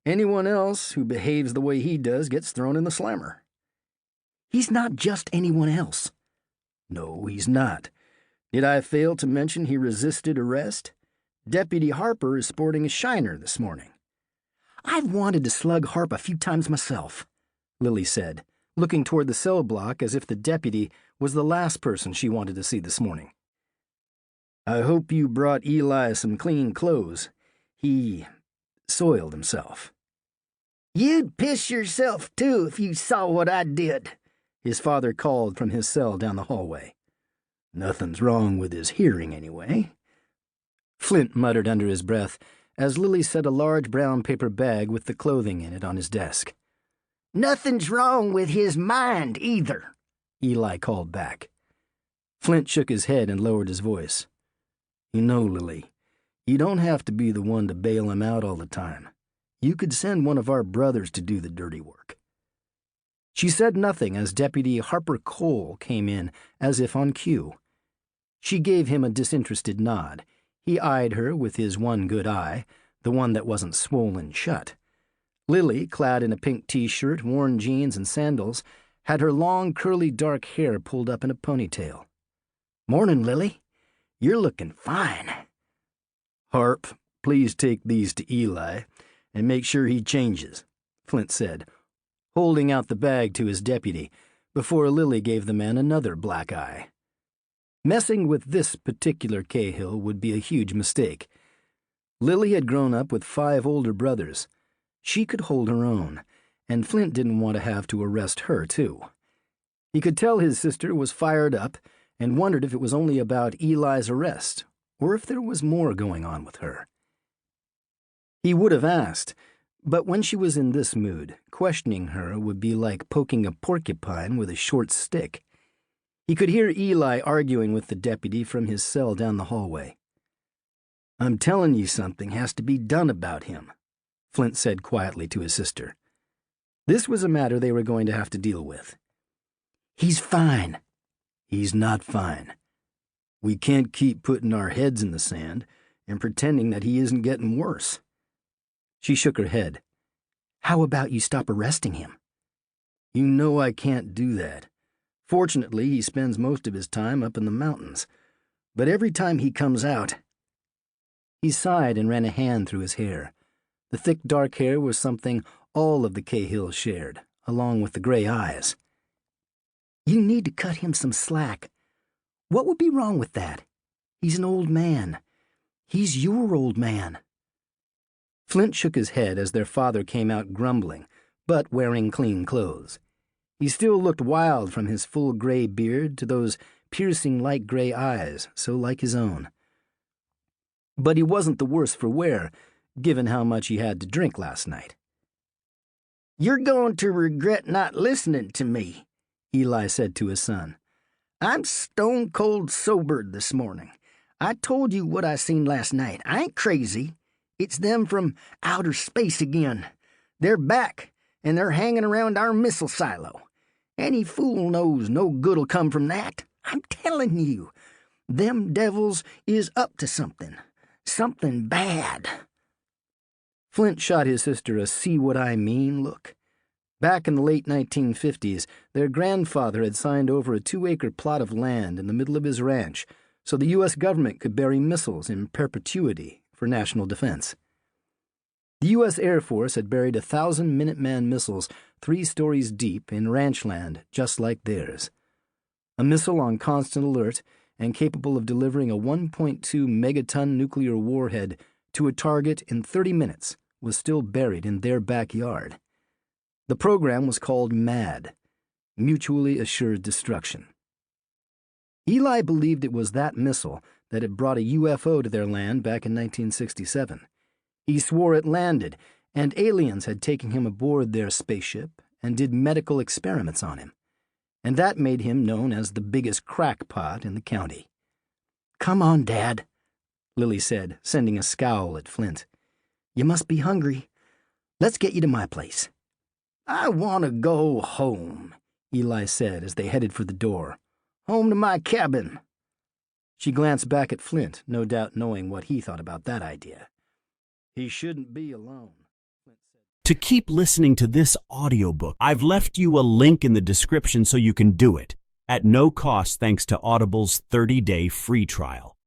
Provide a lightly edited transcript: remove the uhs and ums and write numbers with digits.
Anyone else who behaves the way he does gets thrown in the slammer. He's not just anyone else. No, he's not. Did I fail to mention he resisted arrest? Deputy Harper is sporting a shiner this morning. I've wanted to slug Harp a few times myself, Lily said, looking toward the cell block as if the deputy was the last person she wanted to see this morning. I hope you brought Eli some clean clothes. He soiled himself. You'd piss yourself, too, if you saw what I did, his father called from his cell down the hallway. Nothing's wrong with his hearing, anyway. Flint muttered under his breath as Lily set a large brown paper bag with the clothing in it on his desk. Nothing's wrong with his mind, either, Eli called back. Flint shook his head and lowered his voice. You know, Lily, you don't have to be the one to bail him out all the time. You could send one of our brothers to do the dirty work. She said nothing as Deputy Harper Cole came in, as if on cue. She gave him a disinterested nod. He eyed her with his one good eye, the one that wasn't swollen shut. Lily, clad in a pink t-shirt, worn jeans, and sandals, had her long, curly, dark hair pulled up in a ponytail. Morning, Lily. You're looking fine. Harp, please take these to Eli and make sure he changes, Flint said, holding out the bag to his deputy before Lily gave the man another black eye. Messing with this particular Cahill would be a huge mistake. Lily had grown up with 5 older brothers. She could hold her own, and Flint didn't want to have to arrest her, too. He could tell his sister was fired up and wondered if it was only about Eli's arrest or if there was more going on with her. He would have asked, but when she was in this mood, questioning her would be like poking a porcupine with a short stick. He could hear Eli arguing with the deputy from his cell down the hallway. I'm telling you something has to be done about him, Flint said quietly to his sister. This was a matter they were going to have to deal with. He's fine. He's not fine. We can't keep putting our heads in the sand and pretending that he isn't getting worse. She shook her head. How about you stop arresting him? You know I can't do that. Fortunately, he spends most of his time up in the mountains. But every time he comes out... He sighed and ran a hand through his hair. The thick dark hair was something all of the Cahills shared, along with the gray eyes. You need to cut him some slack. What would be wrong with that? He's an old man. He's your old man. Flint shook his head as their father came out grumbling, but wearing clean clothes. He still looked wild from his full gray beard to those piercing light gray eyes, so like his own. But he wasn't the worse for wear, given how much he had to drink last night. You're going to regret not listening to me, Eli said to his son. I'm stone cold sobered this morning. I told you what I seen last night. I ain't crazy. It's them from outer space again. They're back, and they're hanging around our missile silo. Any fool knows no good'll come from that. I'm telling you, them devils is up to something. Something bad. Flint shot his sister a see-what-I-mean look. Back in the late 1950s, their grandfather had signed over a 2-acre plot of land in the middle of his ranch so the U.S. government could bury missiles in perpetuity for national defense. The U.S. Air Force had buried 1,000 Minuteman missiles 3 stories deep in ranch land just like theirs. A missile on constant alert and capable of delivering a 1.2 megaton nuclear warhead to a target in 30 minutes was still buried in their backyard. The program was called MAD, Mutually Assured Destruction. Eli believed it was that missile that had brought a UFO to their land back in 1967. He swore it landed, and aliens had taken him aboard their spaceship and did medical experiments on him. And that made him known as the biggest crackpot in the county. Come on, Dad, Lily said, sending a scowl at Flint. You must be hungry. Let's get you to my place. I want to go home, Eli said as they headed for the door. Home to my cabin. She glanced back at Flint, no doubt knowing what he thought about that idea. He shouldn't be alone. To keep listening to this audiobook, I've left you a link in the description so you can do it, at no cost thanks to Audible's 30-day free trial.